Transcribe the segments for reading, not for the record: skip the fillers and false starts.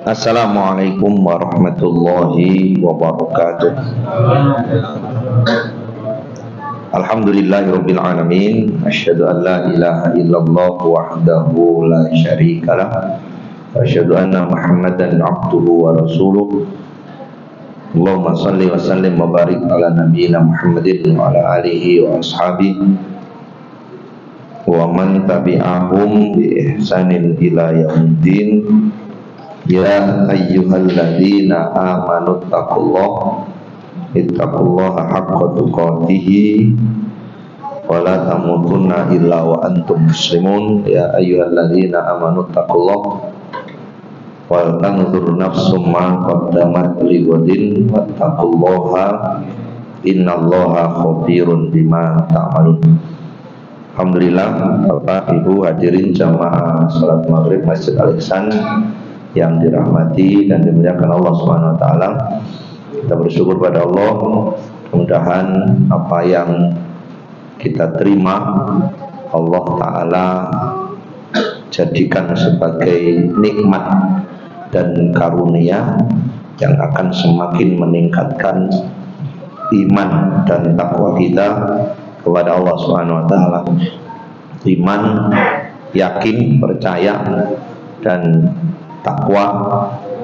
Assalamualaikum warahmatullahi wabarakatuh. Alhamdulillahirabbil alamin. Asyhadu an la ilaha illallah wahdahu la syarikalah. Wa asyhadu anna Muhammadan abduhu wa rasuluh. Allahumma shalli wa sallim wa barik ala nabiyyina Muhammadin wa ala alihi wa ashabihi wa man tabi'ahum bi ihsanin ila yaumiddin. Ya ayyuhalladzina amanu ittaqullaha haqqa tuqatih wa la tamutunna illa wa antum muslimun. Ya ayyuhalladzina amanu ittaqullaha wal tanzur nafsum ma qaddamat lighadin wattaqullaha innallaha khabirun bima ta'malun. Alhamdulillah, Bapak Ibu hadirin jamaah salat maghrib Masjid Al-Ihsan yang dirahmati dan dimuliakan Allah Subhanahu wa taala. Kita bersyukur pada Allah, mudah-mudahan apa yang kita terima Allah taala jadikan sebagai nikmat dan karunia yang akan semakin meningkatkan iman dan takwa kita kepada Allah Subhanahu wa taala. Iman, yakin, percaya dan takwa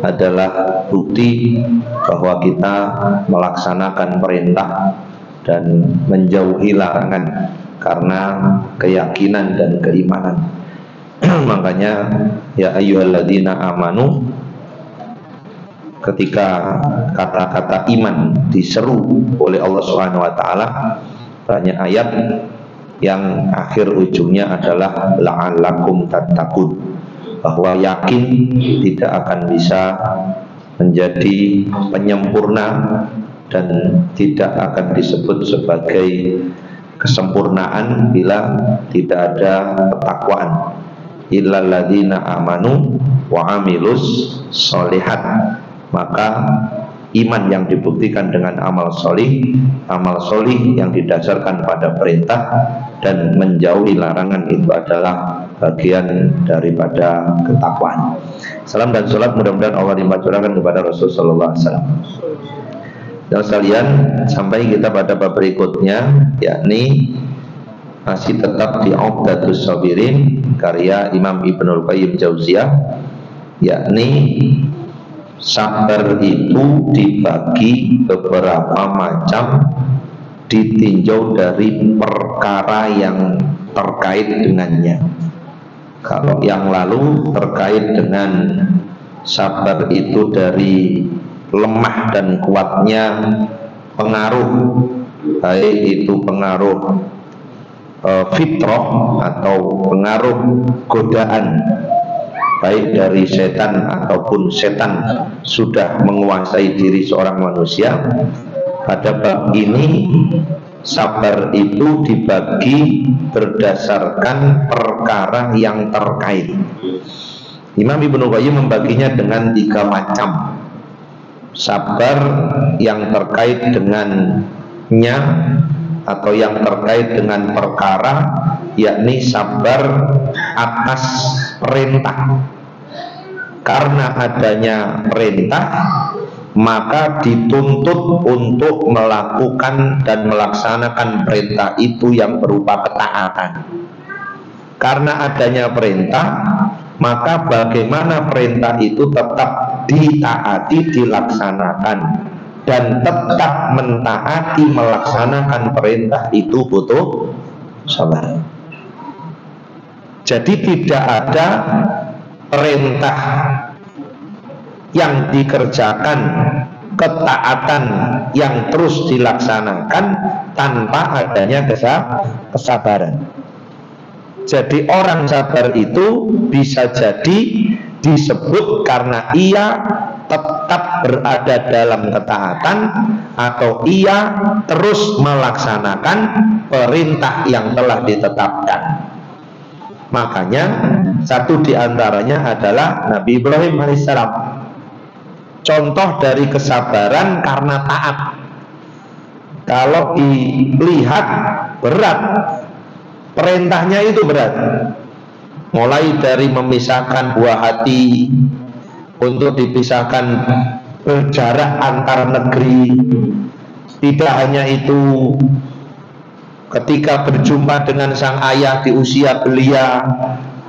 adalah bukti bahwa kita melaksanakan perintah dan menjauhi larangan karena keyakinan dan keimanan. Makanya ya ayyuhalladzina amanu, ketika kata-kata iman diseru oleh Allah Subhanahu wa taala, banyak ayat yang akhir ujungnya adalah la'allakum tattaqun, bahwa yakin tidak akan bisa menjadi penyempurna dan tidak akan disebut sebagai kesempurnaan bila tidak ada ketakwaan. Illal ladzina amanu wa amilus sholihat. Maka iman yang dibuktikan dengan amal solih yang didasarkan pada perintah dan menjauhi larangan itu adalah bagian daripada ketakwaan. Salam dan sholat mudah-mudahan Allah dimaturkan kepada Rasulullah sallallahu alaihi wasallam. Dan sekalian, sampai kita pada bab berikutnya, yakni masih tetap di Uqdatus Shabirin karya Imam Ibnul Qayyim Jauziyah, yakni sabar itu dibagi beberapa macam ditinjau dari perkara yang terkait dengannya. Kalau yang lalu terkait dengan sabar itu dari lemah dan kuatnya pengaruh, baik itu pengaruh fitrah atau pengaruh godaan, baik dari setan ataupun setan sudah menguasai diri seorang manusia. Pada bab ini sabar itu dibagi berdasarkan perkara yang terkait. Imam Ibnu Qayyim membaginya dengan 3 macam. Sabar yang terkait dengannya atau yang terkait dengan perkara, yakni sabar atas perintah. Karena adanya perintah, maka dituntut untuk melakukan dan melaksanakan perintah itu yang berupa ketaatan. Karena adanya perintah, maka bagaimana perintah itu tetap ditaati, dilaksanakan, dan tetap mentaati melaksanakan perintah itu butuh sabar. Jadi tidak ada perintah yang dikerjakan, ketaatan yang terus dilaksanakan tanpa adanya kesabaran. Jadi orang sabar itu bisa jadi disebut karena ia tetap berada dalam ketaatan atau ia terus melaksanakan perintah yang telah ditetapkan. Makanya satu diantaranya adalah Nabi Ibrahim alaihissalam. Contoh dari kesabaran karena taat. Kalau dilihat berat, perintahnya itu berat. Mulai dari memisahkan buah hati untuk dipisahkan jarak antar negeri. Tidak hanya itu, ketika berjumpa dengan sang ayah di usia belia,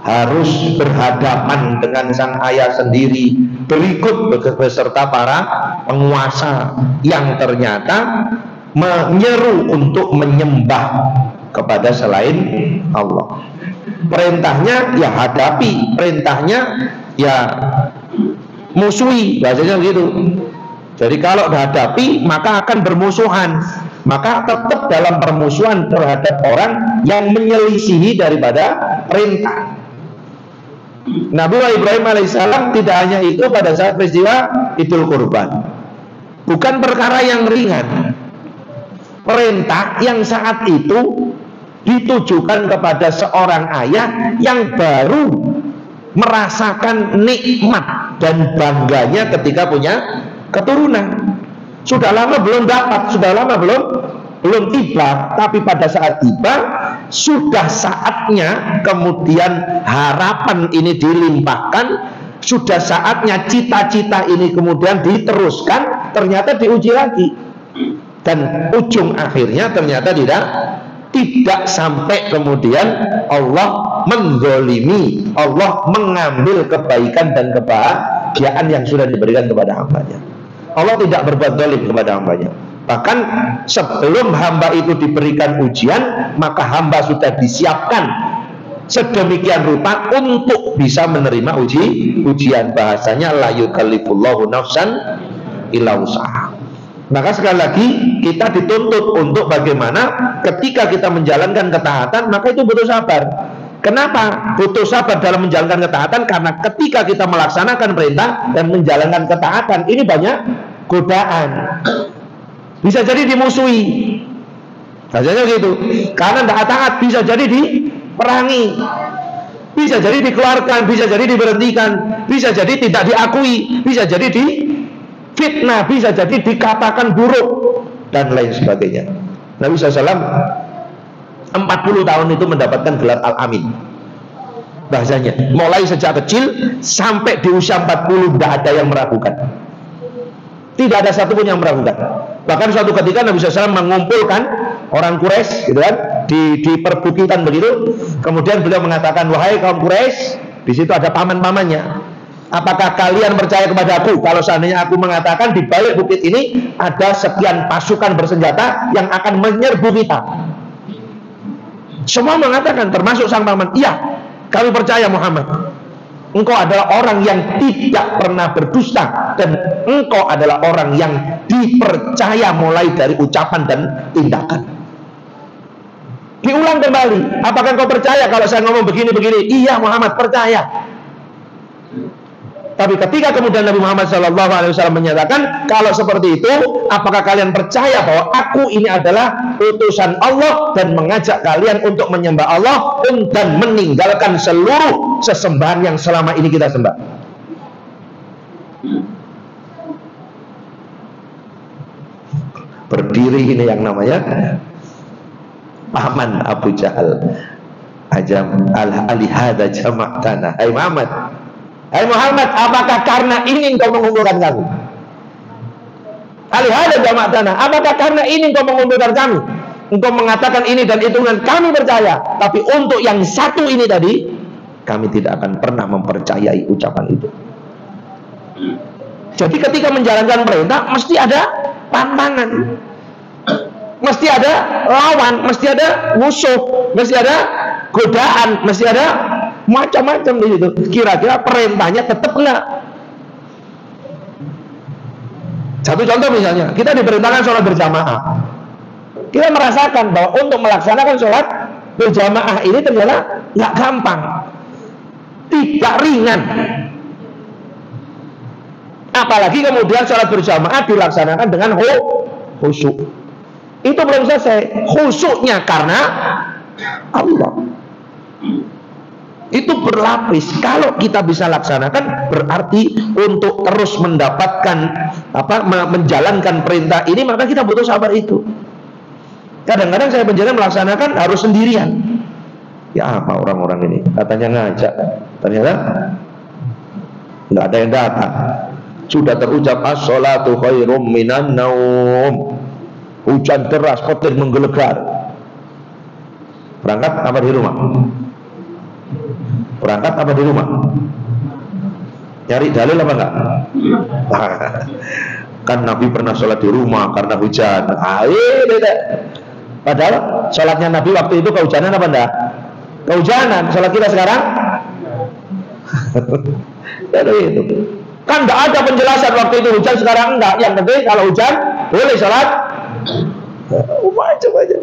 harus berhadapan dengan sang ayah sendiri, berikut beserta para penguasa yang ternyata menyeru untuk menyembah kepada selain Allah. Perintahnya ya hadapi, perintahnya ya musuhi, bahasanya begitu. Jadi kalau dihadapi maka akan bermusuhan, maka tetap dalam permusuhan terhadap orang yang menyelisihi daripada perintah. Nabi Ibrahim alaihissalam tidak hanya itu pada saat peristiwa Idul Kurban, bukan perkara yang ringan. Perintah yang saat itu ditujukan kepada seorang ayah yang baru merasakan nikmat dan bangganya ketika punya keturunan. Sudah lama belum dapat, sudah lama belum tiba, tapi pada saat tiba sudah saatnya kemudian harapan ini dilimpahkan, sudah saatnya cita-cita ini kemudian diteruskan, ternyata diuji lagi. Dan ujung akhirnya ternyata tidak sampai kemudian Allah menzolimi, Allah mengambil kebaikan dan kebahagiaan yang sudah diberikan kepada hambanya. Allah tidak berbuat zalim kepada hambanya. Bahkan sebelum hamba itu diberikan ujian, maka hamba sudah disiapkan sedemikian rupa untuk bisa menerima ujian. Bahasanya la yukallifullahu nafsan illa wus'aha. Maka sekali lagi kita dituntut untuk bagaimana ketika kita menjalankan ketaatan, maka itu butuh sabar. Kenapa butuh sabar dalam menjalankan ketaatan? Karena ketika kita melaksanakan perintah dan menjalankan ketaatan, ini banyak godaan. Bisa jadi dimusuhi, rasanya gitu. Karena tidak taat, bisa jadi diperangi, bisa jadi dikeluarkan, bisa jadi diberhentikan, bisa jadi tidak diakui, bisa jadi fitnah, bisa jadi dikatakan buruk dan lain sebagainya. Nabi SAW 40 tahun itu mendapatkan gelar Al-Amin. Bahasanya mulai sejak kecil sampai di usia 40 tidak ada yang meragukan. Tidak ada satupun yang meragukan. Bahkan suatu ketika Nabi SAW mengumpulkan orang Quraisy, gitu kan, di perbukitan begitu. Kemudian beliau mengatakan, wahai kaum Quraisy, di situ ada paman-pamannya. Apakah kalian percaya kepada aku kalau seandainya aku mengatakan di balik bukit ini ada sekian pasukan bersenjata yang akan menyerbu kita? Semua mengatakan, termasuk sang paman, iya, kami percaya Muhammad. Engkau adalah orang yang tidak pernah berdusta, dan engkau adalah orang yang dipercaya mulai dari ucapan dan tindakan. Diulang kembali, apakah engkau percaya kalau saya ngomong begini-begini? Iya Muhammad, percaya. Tapi ketika kemudian Nabi Muhammad SAW menyatakan, kalau seperti itu, apakah kalian percaya bahwa aku ini adalah utusan Allah dan mengajak kalian untuk menyembah Allah dan meninggalkan seluruh sesembahan yang selama ini kita sembah? Berdiri ini yang namanya paman Abu Jahal. Ajam al-alihada jama'tana. Hai Muhammad, hai Muhammad, apakah karena ini engkau mengumpulkan kami? Alihada jama'tana, apakah karena ini engkau mengumpulkan kami? Engkau mengatakan ini dan itu, dan kami percaya. Tapi untuk yang satu ini tadi, kami tidak akan pernah mempercayai ucapan itu. Jadi ketika menjalankan perintah, mesti ada tantangan, mesti ada lawan, mesti ada musuh, mesti ada godaan, mesti ada macam-macam di situ. Kira-kira perintahnya tetap enggak? Satu contoh misalnya, kita diperintahkan sholat berjamaah. Kita merasakan bahwa untuk melaksanakan sholat berjamaah ini ternyata nggak gampang, tidak ringan. Apalagi kemudian sholat berjamaah dilaksanakan dengan khusyuk. Itu belum selesai. Khusyuknya karena Allah. Itu berlapis. Kalau kita bisa laksanakan, berarti untuk terus mendapatkan menjalankan perintah ini, maka kita butuh sabar itu. Kadang-kadang saya melaksanakan harus sendirian. Ya apa orang-orang ini katanya ngajak, ternyata nggak ada yang datang. Sudah terucap as-sholatu khairum minan naum. Hujan deras, petir menggelegar. Berangkat apa di rumah? Berangkat apa di rumah? Nyari dalil apa enggak? Kan Nabi pernah sholat di rumah karena hujan. Padahal sholatnya Nabi waktu itu kehujanan apa enggak? Kehujanan. Sholat kita sekarang? Itu. Kan enggak ada penjelasan waktu itu hujan, sekarang enggak. Yang penting kalau hujan boleh sholat. Macam aja.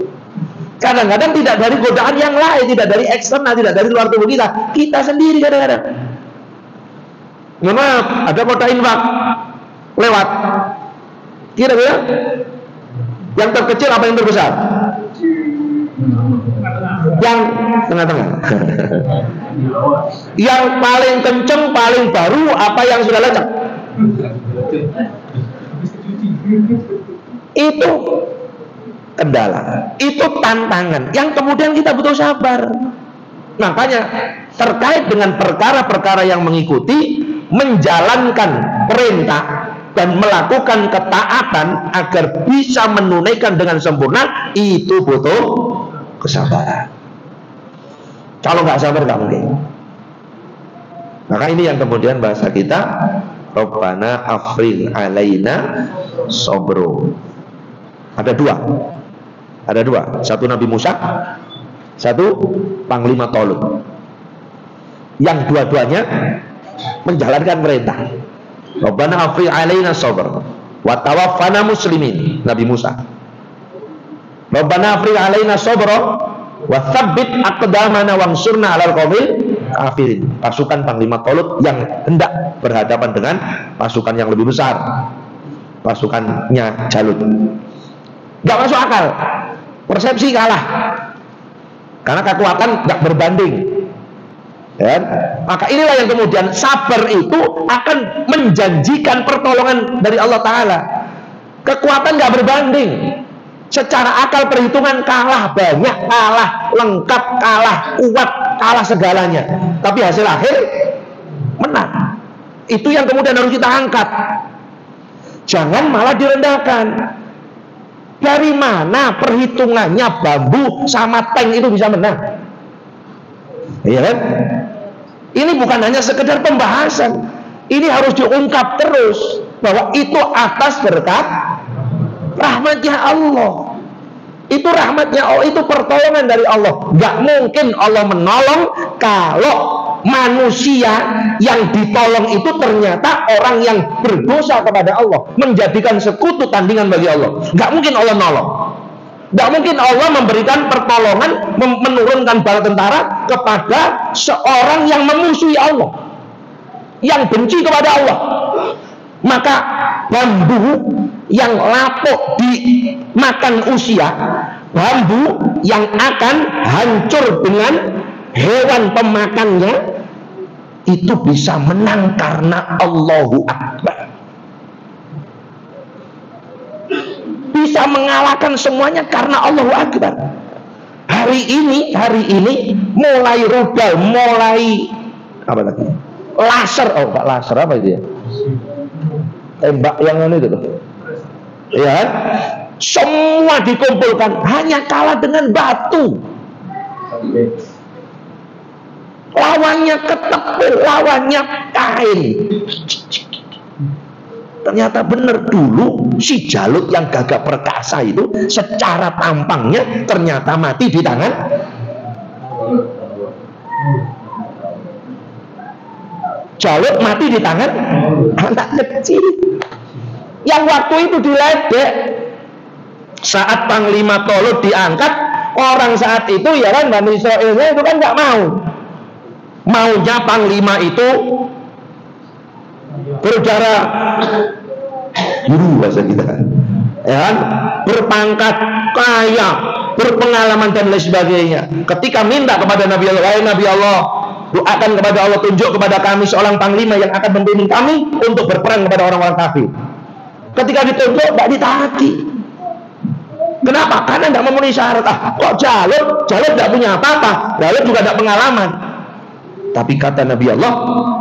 Kadang-kadang tidak dari godaan yang lain, tidak dari eksternal, tidak dari luar tubuh kita. Kita sendiri kadang-kadang. Mohon maaf, ada kota infak lewat. Kira-kira yang terkecil apa yang terbesar? Yang tengah-tengah. Yang paling kenceng, paling baru, apa yang sudah lecek? Itu kendala, itu tantangan yang kemudian kita butuh sabar. Makanya terkait dengan perkara-perkara yang mengikuti, menjalankan perintah dan melakukan ketaatan agar bisa menunaikan dengan sempurna, itu butuh kesabaran. Kalau nggak sabar nggak mungkin. Maka ini yang kemudian bahasa kita, Rabbana afrigh alaina sabro. Ada dua, satu Nabi Musa, satu Panglima Tolut, yang dua-duanya menjalankan perintah. Rabbana afrigh alaina sabr wa tawaffana muslimin. Nabi Musa, Rabbana afrigh alaina sabra wa tsabbit aqdamana wansurna 'alal qaumil kafirin. Pasukan Panglima Tolut yang hendak berhadapan dengan pasukan yang lebih besar, pasukannya Jalut. Gak masuk akal, persepsi kalah karena kekuatan gak berbanding, ya? Maka inilah yang kemudian sabar itu akan menjanjikan pertolongan dari Allah Ta'ala. Kekuatan gak berbanding, secara akal perhitungan kalah banyak, kalah lengkap, kalah kuat, kalah segalanya, tapi hasil akhir menang. Itu yang kemudian harus kita angkat, jangan malah direndahkan. Dari mana perhitungannya bambu sama tank itu bisa menang? Iya kan? Ini bukan hanya sekedar pembahasan, ini harus diungkap terus bahwa itu atas berkat rahmatnya Allah. Itu rahmatnya Allah, itu pertolongan dari Allah. Gak mungkin Allah menolong kalau manusia yang ditolong itu ternyata orang yang berdosa kepada Allah, menjadikan sekutu tandingan bagi Allah. Gak mungkin Allah nolong. Gak mungkin Allah memberikan pertolongan, menurunkan bala tentara kepada seorang yang memusuhi Allah, yang benci kepada Allah. Maka bambu yang lapuk dimakan usia, bambu yang akan hancur dengan hewan pemakannya, itu bisa menang karena Allahu Akbar. Bisa mengalahkan semuanya karena Allahu Akbar. Hari ini mulai rudal, mulai apa lagi? Laser, Pak, laser apa itu ya? Tembak yang itu loh. Ya, semua dikumpulkan, hanya kalah dengan batu. Lawannya ketepuk, lawannya kain. Ternyata benar, dulu si Jalut yang gagah perkasa itu secara tampangnya ternyata mati di tangan Jalut, mati di tangan anak kecil yang waktu itu diledek. Saat Panglima Tolut diangkat, orang saat itu ya kan, Bani Israilnya itu kan nggak mau. Maunya Panglima itu berdarah biru bahasa kita, ya kan, berpangkat, kaya, berpengalaman dan lain sebagainya. Ketika minta kepada Nabi Allah, wahai Nabi Allah, doakan kepada Allah, tunjuk kepada kami seorang panglima yang akan membimbing kami untuk berperang kepada orang-orang kafir. Ketika ditunjuk, tidak ditaati. Kenapa? Karena tidak memenuhi syarat. Kok Jalut tidak punya apa-apa, Jalut juga tidak pengalaman. Tapi kata Nabi Allah,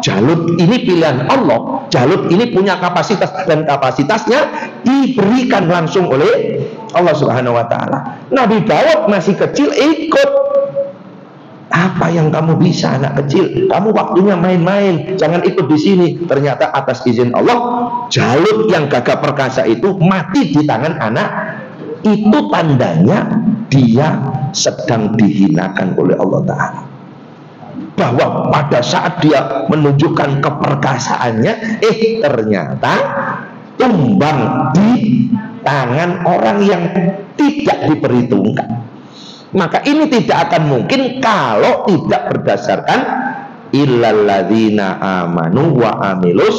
Jalut ini pilihan Allah. Jalut ini punya kapasitas, dan kapasitasnya diberikan langsung oleh Allah Subhanahu wa Ta'ala. Nabi Daud masih kecil ikut. Apa yang kamu bisa, anak kecil? Kamu waktunya main-main, jangan ikut di sini. Ternyata atas izin Allah, Jalut yang gagah perkasa itu mati di tangan anak. Itu tandanya dia sedang dihinakan oleh Allah Ta'ala. Bahwa pada saat dia menunjukkan keperkasaannya, ternyata tumbang di tangan orang yang tidak diperhitungkan. Maka ini tidak akan mungkin kalau tidak berdasarkan illalladzina amanu wa amilus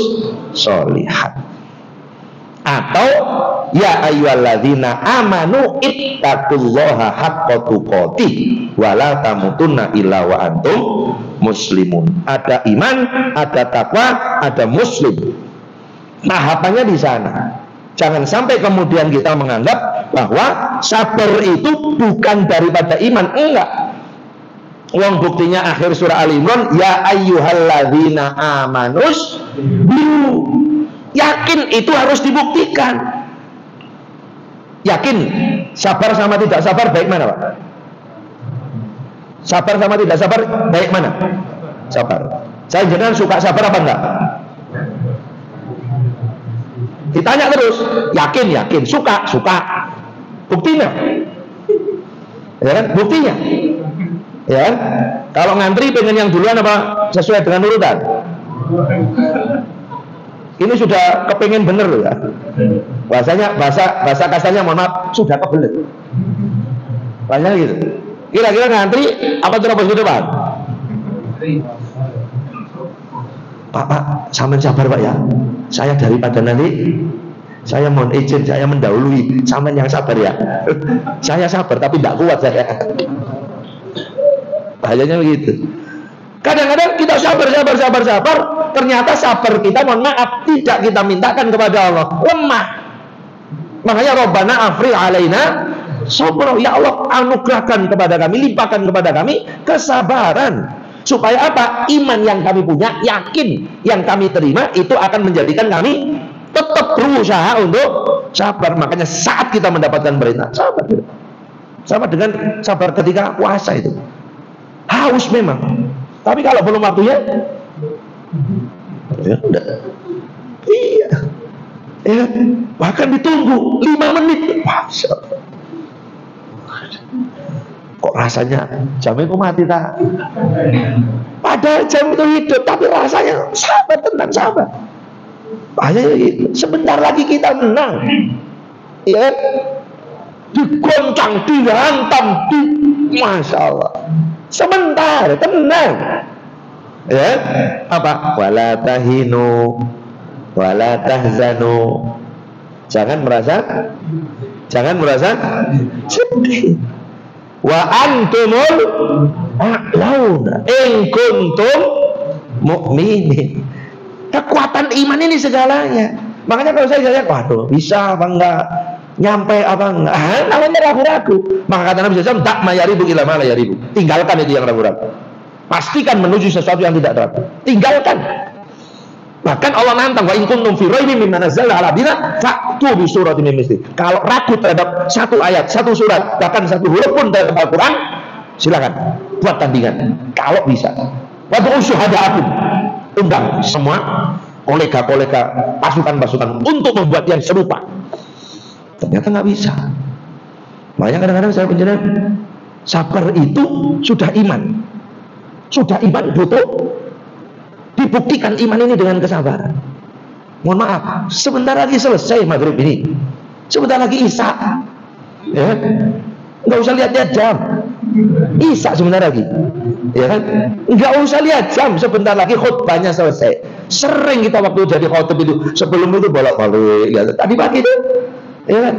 sholihat. Atau ya ayyuhalladzina amanu ittaqullaha haqqa tuqatih wa la tamutunna illa wa antum muslimun. Ada iman, ada takwa, ada muslim. Tahapannya di sana. Jangan sampai kemudian kita menganggap bahwa sabar itu bukan daripada iman. Enggak. Yang buktinya akhir surah Al-Imran, ya ayyuhalladzina amanus biru. Yakin itu harus dibuktikan. Yakin sabar sama tidak sabar baik mana, Pak? Sabar sama tidak sabar baik mana? Sabar. Saya jangan suka sabar apa enggak? Ditanya terus, yakin, suka. Buktinya. Ya kan? Buktinya. Ya kan? Kalau ngantri pengen yang duluan apa sesuai dengan urutan? Ini sudah kepengen bener loh ya. Bahasa kasarnya mohon maaf, sudah kebelet. Banyak gitu. Kira-kira ngantri apa terus di depan? Pak, sampean sabar Pak ya. Saya daripada nanti saya mohon izin, saya mendahului, sampean yang sabar ya. Saya sabar tapi tidak kuat saya. Bahayanya begitu. Kadang-kadang kita sabar, ternyata sabar kita, mohon maaf, tidak kita mintakan kepada Allah, lemah. Makanya Rabbana afrigh alaina sabra, ya Allah anugerahkan kepada kami, limpahkan kepada kami kesabaran. Supaya apa? Iman yang kami punya, yakin yang kami terima itu akan menjadikan kami tetap berusaha untuk sabar. Makanya saat kita mendapatkan perintah, sabar. Sama dengan sabar ketika puasa itu. Haus memang. Tapi kalau belum waktunya, ya udah. Iya. Ya, bahkan ditunggu 5 menit. Masya Allah. Kok rasanya jam itu mati tak? Padahal jam itu hidup, tapi rasanya sabar, tenang, sabar. Bahaya gitu. Sebentar lagi kita menang. Ya, digoncang, dihantam, Masya Allah. Sebentar, tenang. Ya, apa? Wala tahinu, wala tahzanu. Jangan merasa sedih. Wa antumul a'launa in kuntum mu'minin. Kekuatan iman ini segalanya. Makanya kalau saya waduh, bisa apa enggak? Nyampe apa enggak? Namanya ragu-ragu. Maka kata Nabi SAW, tak mayaribu ila ma la yaribu. Tinggalkan itu yang ragu-ragu. Pastikan menuju sesuatu yang tidak ragu. Tinggalkan. Bahkan Allah nantang, wa in kuntum fi raibin mimma nazzalna ala abdina fa'tu bi suratin min misli. Kalau ragu terhadap satu ayat, satu surat, bahkan satu huruf pun dari Al-Quran, silakan buat tandingan. Kalau bisa. Wad'u syuhada'akum. Undang semua kolega-kolega, pasukan-pasukan untuk membuat yang serupa. Ternyata nggak bisa. Makanya kadang-kadang saya penjelasan, sabar itu sudah iman. Sudah iman butuh dibuktikan iman ini dengan kesabaran. Mohon maaf, sebentar lagi selesai maghrib ini, sebentar lagi isya, ya, nggak usah lihat-lihat jam, isya sebentar lagi, ya kan, nggak usah lihat jam, sebentar lagi khutbahnya selesai. Sering kita waktu jadi khutbah itu, sebelum itu bolak-balik, ya, tadi pagi itu, ya kan,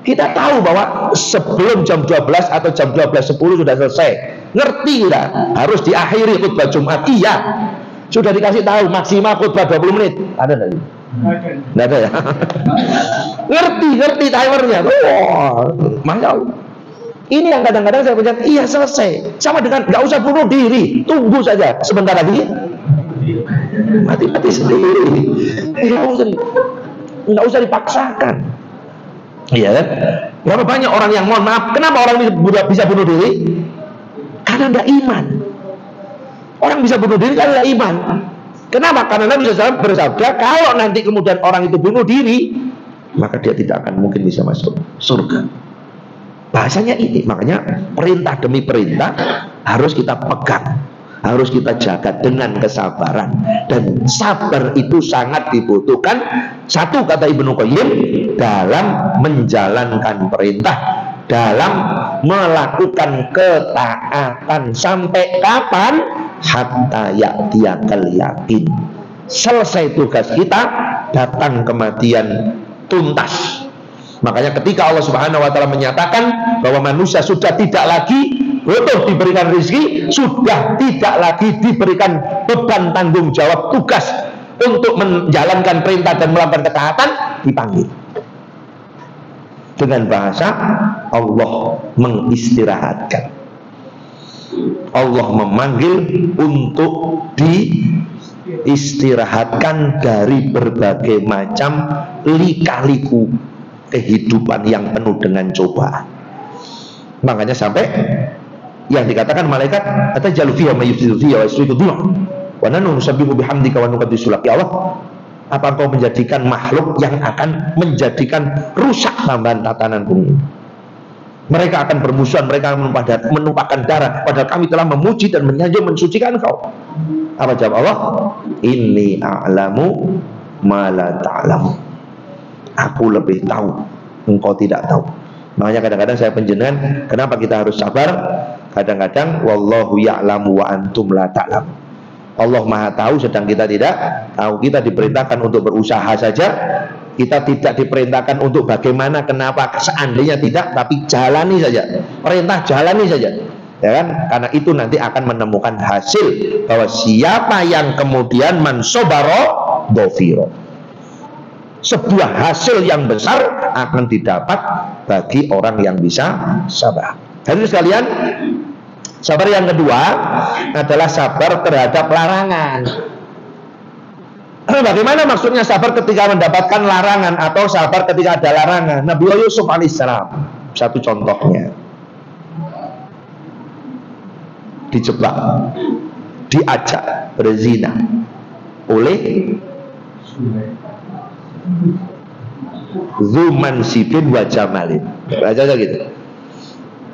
kita tahu bahwa sebelum jam 12 atau jam 12.10 sudah selesai, ngerti kita harus diakhiri khutbah Jumat, iya. Sudah dikasih tahu maksimal khutbah 20 menit. Ada enggak? Enggak ada ya. Ngerti timernya. Wah, Masya Allah. Ini yang kadang-kadang saya bilang, iya selesai. Sama dengan nggak usah bunuh diri, tunggu saja sebentar lagi mati sendiri. Nggak usah dipaksakan. Iya kan? Berapa banyak orang yang mohon maaf, kenapa orang bisa bunuh diri? Karena tidak iman. Orang bisa bunuh diri karena tidak iman. Kenapa? Karena Nabi SAW bersabda, kalau nanti kemudian orang itu bunuh diri, maka dia tidak akan mungkin bisa masuk surga. Bahasanya ini, makanya perintah demi perintah harus kita pegang, harus kita jaga dengan kesabaran. Dan sabar itu sangat dibutuhkan. Satu, kata Ibnu Qayyim, dalam menjalankan perintah, dalam melakukan ketaatan. Sampai kapan? Hatta ya'tiyakal yakin. Selesai tugas kita, datang kematian tuntas. Makanya ketika Allah Subhanahu wa ta'ala menyatakan bahwa manusia sudah tidak lagi butuh diberikan rezeki, sudah tidak lagi diberikan beban tanggung jawab tugas untuk menjalankan perintah dan melakukan ketaatan, dipanggil dengan bahasa Allah mengistirahatkan. Allah memanggil untuk diistirahatkan dari berbagai macam lika-liku kehidupan yang penuh dengan cobaan. Makanya sampai yang dikatakan malaikat, atajalu fiha may yufsidu fiha wa yusrifu dhima wa nahnu nusabbihu bihamdika wa nuqaddisu lak. Ya Allah, apa engkau menjadikan makhluk yang akan menjadikan rusak tambahan tatanan bumi? Mereka akan bermusuhan, mereka akan menumpahkan darah, padahal kami telah memuji dan menyanjung mensucikan engkau. Apa jawab Allah? Inni a'lamu ma la ta'lamu. Aku lebih tahu, engkau tidak tahu. Makanya kadang-kadang saya penjenengan, kenapa kita harus sabar? Kadang-kadang wallahu ya'lamu wa antum la ta'lamu. Allah Maha tahu sedang kita tidak tahu. Kita diperintahkan untuk berusaha saja. Kita tidak diperintahkan untuk bagaimana, kenapa, seandainya tidak, tapi jalani saja. Perintah jalani saja. Ya kan? Karena itu nanti akan menemukan hasil bahwa siapa yang kemudian mansobaro dofiro. Sebuah hasil yang besar akan didapat bagi orang yang bisa sabar. Hadirin sekalian, sabar yang kedua adalah sabar terhadap larangan. Bagaimana maksudnya sabar ketika mendapatkan larangan atau sabar ketika ada larangan? Nabi Yusuf alaihissalam, satu contohnya, dijebak, diajak berzina oleh Zuman sibin wa jamalin. Baca aja gitu.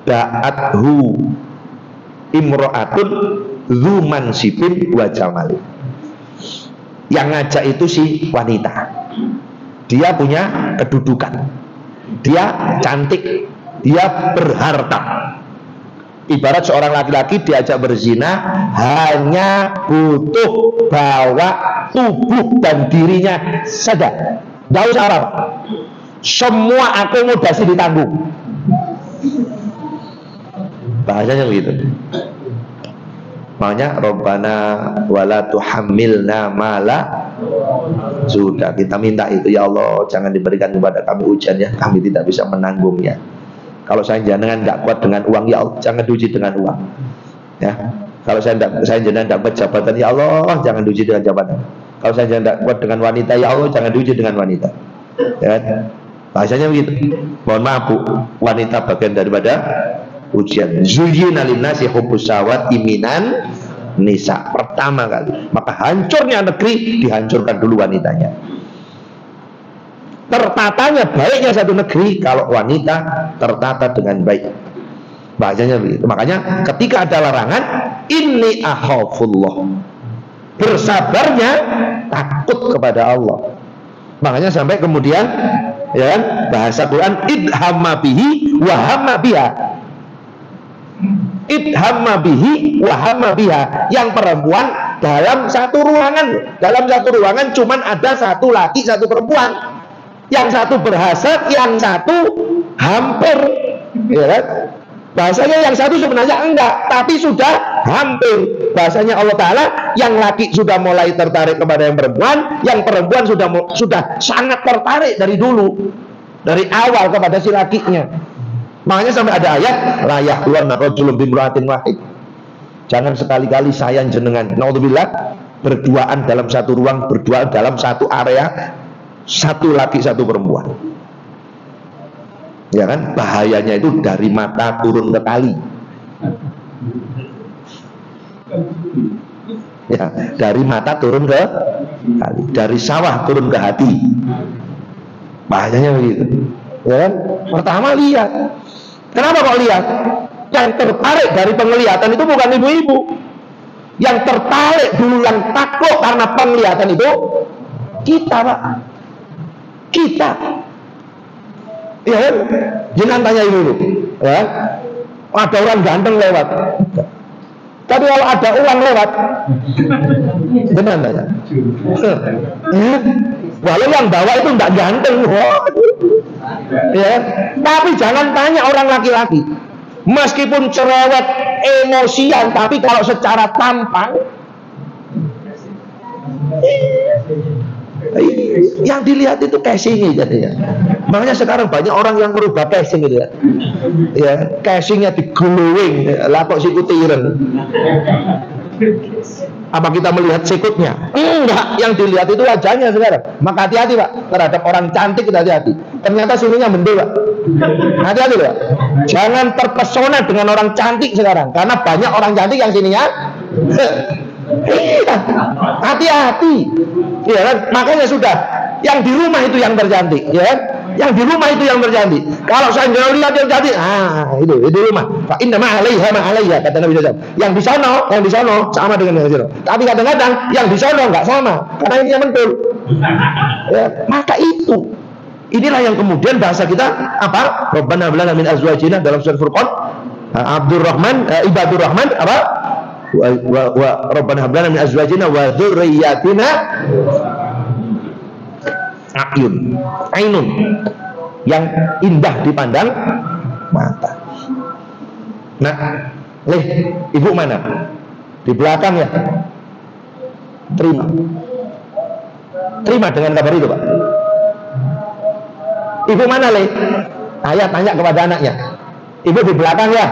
Da'athu imro'atun Zuman sibin wa jamalin. Yang ngajak itu si wanita. Dia punya kedudukan, dia cantik, dia berharta. Ibarat seorang laki-laki diajak berzina, hanya butuh bawa tubuh dan dirinya saja, nggak usah apa, semua akomodasi ditanggung. Bahasanya begitu. Makanya Rabbana wala tuhammilna mala, sudah kita minta itu, ya Allah jangan diberikan kepada kami ujian ya, kami tidak bisa menanggungnya. Kalau saya jangan nggak kuat dengan uang, ya Allah jangan diuji dengan uang. Ya, kalau saya jangan dapat jabatan, ya Allah jangan diuji dengan jabatan. Kalau saya jangan kuat dengan wanita, ya Allah jangan diuji dengan wanita. Ya, bahasanya begitu. Mohon maaf Bu, wanita bagian daripada ujian. Zuyyina linnasi hubbus syahawati minan nisa. Pertama kali, maka hancurnya negeri dihancurkan dulu wanitanya. Tertatanya baiknya satu negeri kalau wanita tertata dengan baik. Bahasanya begitu. Makanya ketika ada larangan, inni akhafullah, bersabarnya takut kepada Allah. Makanya sampai kemudian ya kan, bahasa Quran idhamma bihi wa hamma biha. Idhamma bihi wa hamma biha. Yang perempuan dalam satu ruangan cuman ada satu laki, satu perempuan. Yang satu berhasad, yang satu hampir, ya kan? Bahasanya yang satu sebenarnya enggak, tapi sudah hampir. Bahasanya Allah Ta'ala, yang laki sudah mulai tertarik kepada yang perempuan sudah sangat tertarik dari dulu, dari awal kepada si lakinya. Makanya sampai ada ayat la yahluwanna rajulun bimra'atin wahid. Jangan sekali-kali saya jenengan naudzubillah berduaan dalam satu ruang, berduaan dalam satu area, satu laki satu perempuan. Ya kan, bahayanya itu dari mata turun ke kali. Ya, dari mata turun ke kali, dari sawah turun ke hati. Bahayanya begitu. Ya kan? Pertama lihat. Kenapa kok lihat? Yang tertarik dari penglihatan itu bukan ibu-ibu. Yang tertarik dulu, yang takut karena penglihatan itu kita, Pak. Kita. Ya kan? Jangan tanya ibu, ya. Ada orang ganteng lewat. Tapi kalau ada uang lewat, benar tanya. Walau yang bawa itu enggak ganteng, ya. Tapi jangan tanya orang laki-laki. Meskipun cerewet, emosian, tapi kalau secara tampang, yang dilihat itu casing jadinya. Makanya sekarang banyak orang yang merubah casing gitu ya. Ya, casingnya di glowing, lah kok sikut ireng. Apa kita melihat sikutnya? Enggak, yang dilihat itu wajahnya sekarang. Maka hati-hati, Pak, terhadap orang cantik kita hati-hati. Ternyata sininya mendung, Pak. Hati-hati, Pak. Jangan terpesona dengan orang cantik sekarang, karena banyak orang cantik yang sininya. Hati-hati. Ya kan? Makanya sudah, yang di rumah itu yang tercantik, ya kan? Yang di rumah itu yang tercantik. Kalau saya nggak lihat yang cantik, itu di rumah. Fa inna ma 'alaiha ma 'alayya, kata Nabi SAW. Yang di sono sama dengan yang di sono. Tapi kadang-kadang yang di sono nggak sama, karena ini yang mentul. Ya, maka itu. Inilah yang kemudian bahasa kita apa? Rabbana hab lana min azwajina dalam surah Furqan. Ibadur Rahman apa? Wa Rabbana hab lana min azwajina wa dzurriyyatina ainun, yang indah dipandang mata. Nah, ibu mana? Di belakang ya. Terima dengan kabar itu, Pak. Ibu mana, Ayah tanya kepada anaknya. Ibu di belakang ya.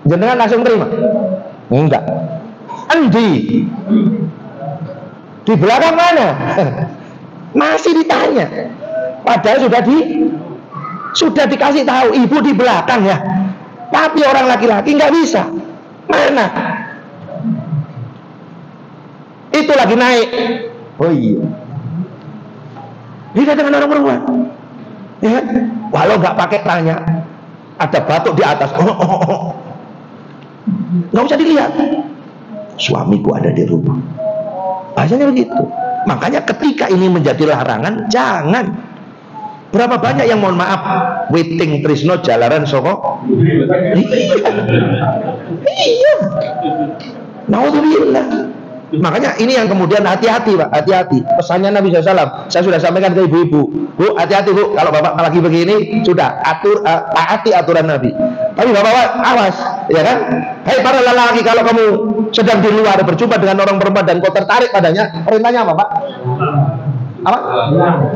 Jenengan langsung terima? Enggak. Endi? Di belakang mana? Masih ditanya. Padahal sudah dikasih tahu ibu di belakang ya. Tapi orang laki-laki nggak bisa. Mana? Itu lagi naik. Oh iya. Dia dengan orang perempuan. Ya, walau nggak pakai tanya, ada batuk di atas. Nggak usah dilihat. Suamiku ada di rumah. Bahasanya begitu. Makanya ketika ini menjadi larangan, jangan. Berapa banyak yang mohon maaf waiting trisno jalaran soko. Iya. Naudzubillah. Makanya ini yang kemudian hati-hati, Pak, hati-hati. Pesannya Nabi SAW, saya sudah sampaikan ke ibu-ibu. Bu, hati-hati, Bu, kalau bapak lagi begini, sudah taati aturan Nabi. Tapi bapak awas, ya kan? Hei para lelaki, kalau kamu sedang di luar berjumpa dengan orang perempuan dan kau tertarik padanya, perintahnya apa, Pak? Apa?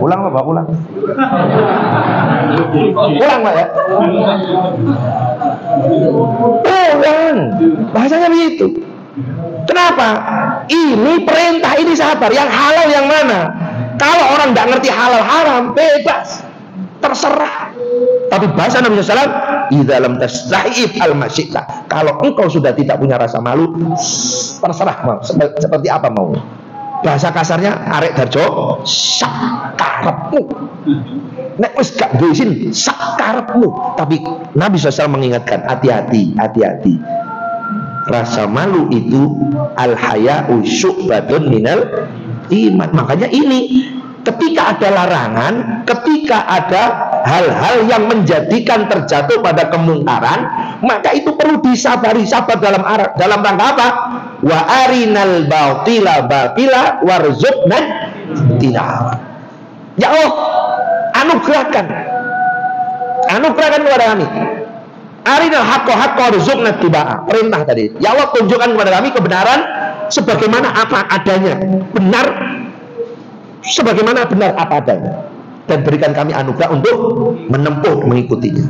Pulang, Pak, pulang. Pulang, Pak, ya. Pulang. Bahasanya begitu. Kenapa? Ini perintah, ini sabar. Yang halal yang mana? Kalau orang tidak ngerti halal haram, bebas, terserah. Tapi bahasa Nabi SAW, idza lam tastahi al-masyita. Kalau engkau sudah tidak punya rasa malu, terserah mau seperti apa mau. Bahasa kasarnya arek darjo sakarepmu. Nek wis gak duwe isin sakarepmu. Tapi Nabi SAW mengingatkan, hati-hati, hati-hati. Rasa malu itu al-haya'u syu'batun minal iman. Makanya ini, ketika ada larangan, ketika ada hal-hal yang menjadikan terjatuh pada kemungkaran, maka itu perlu disabari. Sabar dalam rangka apa? Wa arinal batila batila warzuqna tinawah. Ya Allah, anugerahkan kepada kami. Arinal haqqo haqqo warzuqna tibaa. Perintah tadi. Ya Allah, tunjukkan kepada kami kebenaran sebagaimana apa adanya. Benar sebagaimana benar apa adanya. dan berikan kami anugerah untuk menempuh mengikutinya.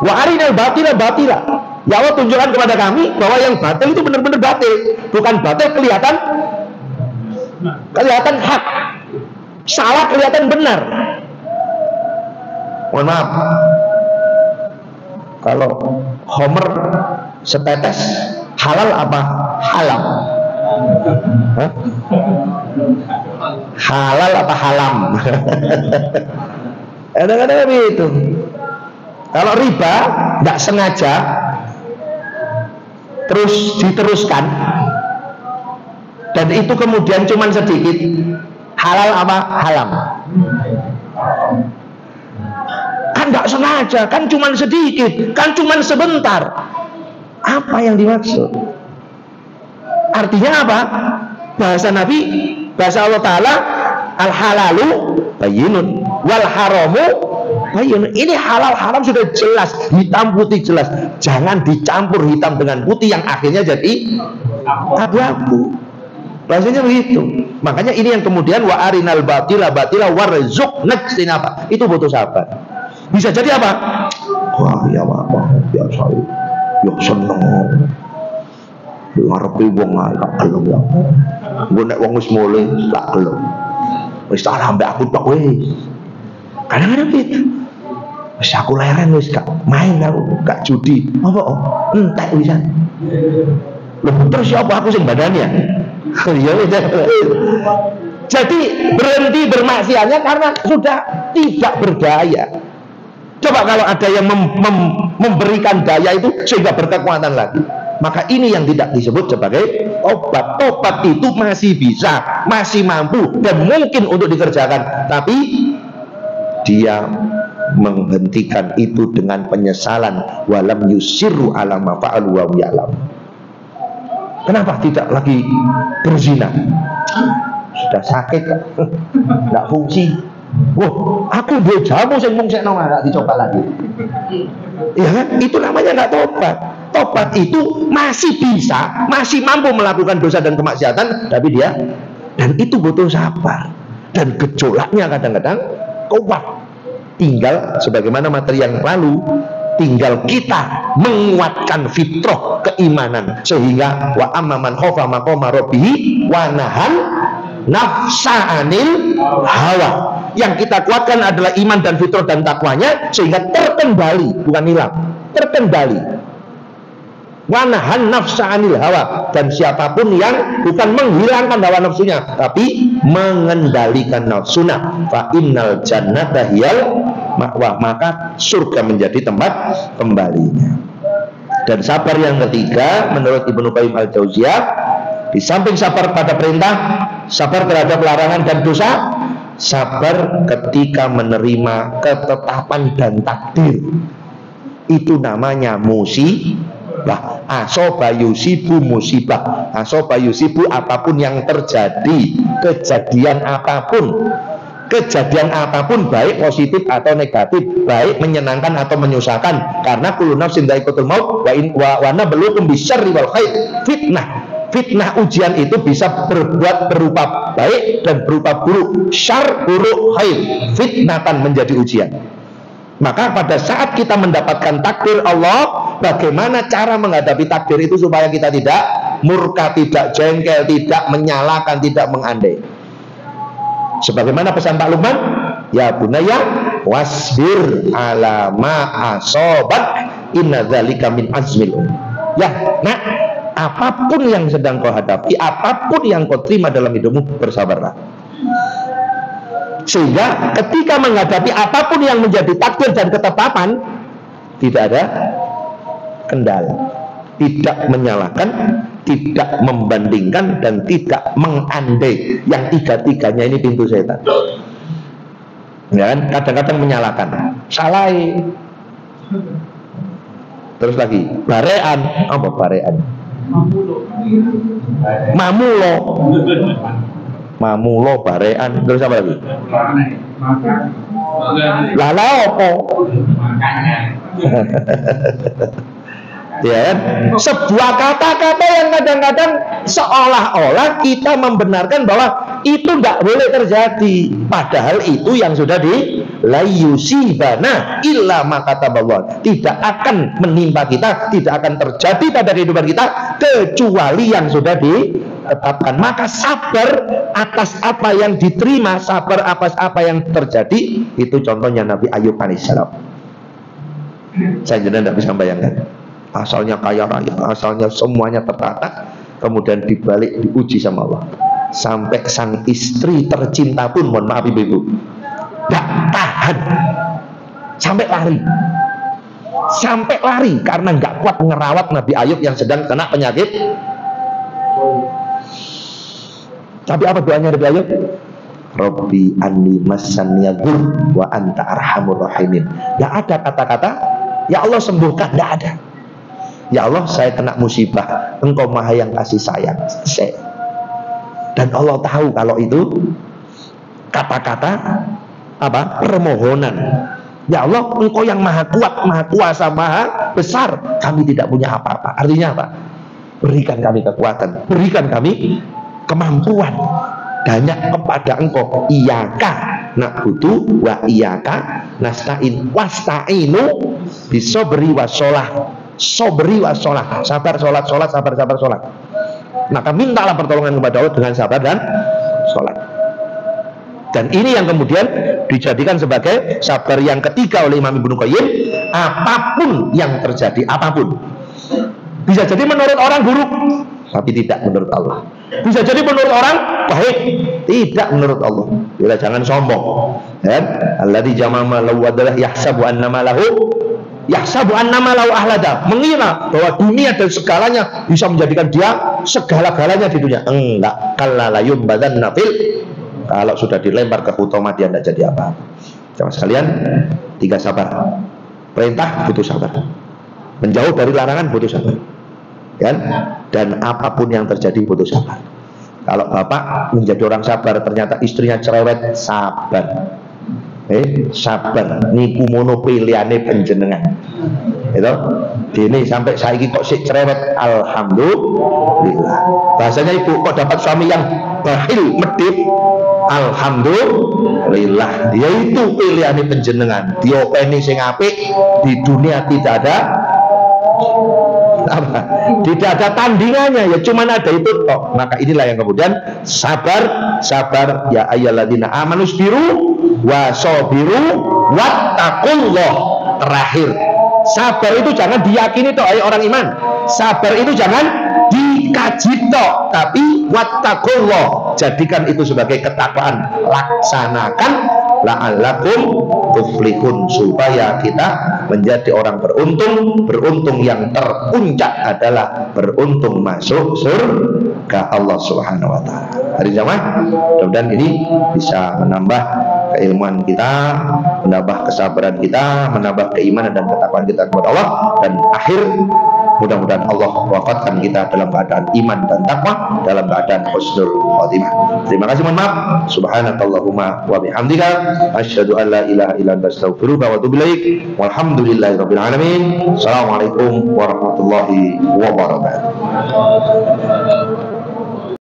Wa arinal batila batila. Ya Allah, tunjukkan kepada kami bahwa yang batil itu benar-benar batil, bukan batil kelihatan hak, salah kelihatan benar. Mohon maaf, kalau Homer setetes halal apa halam? Hah? Halal apa halam? Kadang-kadang begitu. Kalau riba nggak sengaja terus diteruskan dan itu kemudian cuman sedikit, halal apa halam? Kan nggak sengaja, kan cuman sedikit, kan cuman sebentar. Apa yang dimaksud? Artinya apa? Bahasa Nabi, bahasa Allah Ta'ala, al halalu bayyinun wal haramu bayyinun. Ini halal haram sudah jelas, hitam putih jelas. Jangan dicampur hitam dengan putih yang akhirnya jadi abu-abu. Bahasanya begitu. Makanya ini yang kemudian wa arinal batila batila warzuqna apa? Itu butuh sabar. Bisa jadi apa? Wah, ya apa? Ya saya ya seneng. Ngarepe wong gak gelem ya. Engko nek wong wis mulai gak gelem. Wis tak ambek aku tok wis. Kadang-kadang gitu. Wis aku leren wis gak main aku, gak judi. Apa? Entek wisan. Loh, terus siapa aku sing badannya? Ya wis. Jadi berhenti bermaksiatnya karena sudah tidak berdaya. Coba kalau ada yang memberikan daya itu sehingga berkekuatan lagi, maka ini yang tidak disebut sebagai obat. Obat itu masih bisa, masih mampu dan mungkin untuk dikerjakan, tapi dia menghentikan itu dengan penyesalan. Walam yusiru ala ma fa'alu wa ya'lam. Kenapa tidak lagi berzina? Sudah sakit, tidak fungsi. Wah, aku dia jamu sing mung sekno gak dicoba lagi. Ya kan? Itu namanya nggak tobat. Tobat itu masih bisa, masih mampu melakukan dosa dan kemaksiatan, tapi dia, dan itu butuh sabar. Dan gejolaknya kadang-kadang kuat. Tinggal sebagaimana materi yang lalu, tinggal kita menguatkan fitrah keimanan sehingga wa amman khofa maqama rabbih wa nahan nafsa anil hawa. Yang kita kuatkan adalah iman dan fitrah dan takwanya sehingga terkendali, bukan hilang, terkendali. Wa nahan nafsa anil hawa, dan siapapun yang bukan menghilangkan hawa nafsunya tapi mengendalikan nafsunya, fa innal jannata hiyal ma'wa, maka surga menjadi tempat kembalinya. Dan sabar yang ketiga menurut Ibnu Qayyim al-Jauziyah, di samping sabar pada perintah, sabar terhadap larangan dan dosa, sabar ketika menerima ketetapan dan takdir. Itu namanya musibah. Asoba yusibu musibah. Asoba yusibu apapun yang terjadi, kejadian apapun. Kejadian apapun, baik positif atau negatif, baik menyenangkan atau menyusahkan, karena kullu nafsin dha'iqatul maut wa nabluukum bisyarri wal khair fitnah. Fitnah ujian itu bisa berbuat berupa baik dan berupa buruk. Syar, buruk, khair. Fitnatan menjadi ujian. Maka pada saat kita mendapatkan takdir Allah, bagaimana cara menghadapi takdir itu supaya kita tidak murka, tidak jengkel, tidak menyalahkan, tidak mengandai. Sebagaimana pesan Pak Luqman, ya bunaya wasbir ala ma asobak inna dzalika min azmil. Ya, nak, apapun yang sedang kau hadapi, apapun yang kau terima dalam hidupmu, bersabarlah. Sehingga ketika menghadapi apapun yang menjadi takdir dan ketetapan, tidak ada kendala, tidak menyalahkan, tidak membandingkan, dan tidak mengandai. Yang tiga-tiganya ini pintu setan. Ya kan? Kadang-kadang menyalahkan, salah. Terus lagi, barean. Apa barean? Mamulo barean. Terus apa lagi? Lala apa? Ya kan? Sebuah kata-kata yang kadang-kadang seolah-olah kita membenarkan bahwa itu nggak boleh terjadi. Padahal itu yang sudah di la yusibana illa ma kataballah. Tidak akan menimpa kita, tidak akan terjadi pada kehidupan kita kecuali yang sudah ditetapkan. Maka sabar atas apa yang diterima, sabar atas apa yang terjadi. Itu contohnya Nabi Ayub alaihissalam. Saya tidak bisa bayangkan. Asalnya kaya raya, asalnya semuanya tertata, kemudian dibalik diuji sama Allah. Sampai sang istri tercinta pun, mohon maaf ibu-ibu, gak tahan, sampai lari karena gak kuat ngerawat Nabi Ayub yang sedang kena penyakit. Tapi apa doanya Nabi Ayub? Rabbi anni massaniya dur wa anta arhamur rahimin. Gak ada kata-kata ya Allah sembuhkan, gak ada. Ya Allah saya kena musibah, Engkau maha yang kasih sayang. Dan Allah tahu kalau itu kata-kata apa? Permohonan. Ya Allah Engkau yang maha kuat, maha kuasa, maha besar, kami tidak punya apa-apa. Artinya apa? Berikan kami kekuatan, berikan kami kemampuan, hanya kepada Engkau. Iyaka na'budu wa iyaka nasta'in wasta'inu bisobri wassolah. Sobri wassolah, sabar sholat, sabar sholat. Maka mintalah pertolongan kepada Allah dengan sabar dan sholat. Dan ini yang kemudian dijadikan sebagai sabar yang ketiga oleh Imam Ibnu Qayyim. Apapun yang terjadi, apapun, bisa jadi menurut orang buruk, tapi tidak menurut Allah. Bisa jadi menurut orang baik, tidak menurut Allah. Bila jangan sombong. Alladzi jama'a lahu adalah yahsabu annama lahu ahlada, mengira bahwa dunia dan segalanya bisa menjadikan dia segala-galanya di dunia. Enggak, kallalayum badan nafil. Kalau sudah dilempar ke hutama dia tidak jadi apa-apa. Jamaah sekalian, 3 sabar. Perintah butuh sabar, menjauh dari larangan butuh sabar, kan? Dan apapun yang terjadi butuh sabar. Kalau bapak menjadi orang sabar, ternyata istrinya cerewet, sabar. Sabar niku mono pilihannya panjenengan. Itu gini sampai saiki kok sik cerewet, alhamdulillah. Bahasanya ibu kok dapat suami yang bakhil medit, alhamdulillah. Yaitu pilihannya panjenengan. Diopeni sing apik, di dunia tidak ada apa? Tidak ada tandingannya, ya cuman ada itu toh. Maka inilah yang kemudian sabar ya ayyalladzina amanu sabiru wasobiru wattaqullah. Terakhir, sabar itu jangan diyakini toh orang iman. Sabar itu jangan dikaji toh, tapi wattaqullah, jadikan itu sebagai ketakwaan, laksanakan la'allakum tuflihun, supaya kita menjadi orang beruntung. Beruntung yang terpuncak adalah beruntung masuk surga Allah Subhanahu wa taala. Hari jamaah, mudah-mudahan ini bisa menambah keilmuan kita, menambah kesabaran kita, menambah keimanan dan ketakwaan kita kepada Allah. Dan akhir, mudah-mudahan Allah wafatkan kita dalam keadaan iman dan takwa, dalam keadaan husnul khotimah. Terima kasih, mohon maaf. Subhanakallahumma wa bihamdika asyhadu an la ilaha illa anta astaghfiruka wa atubu ilaik. Walhamdulillahirabbil alamin. Assalamualaikum warahmatullahi wabarakatuh.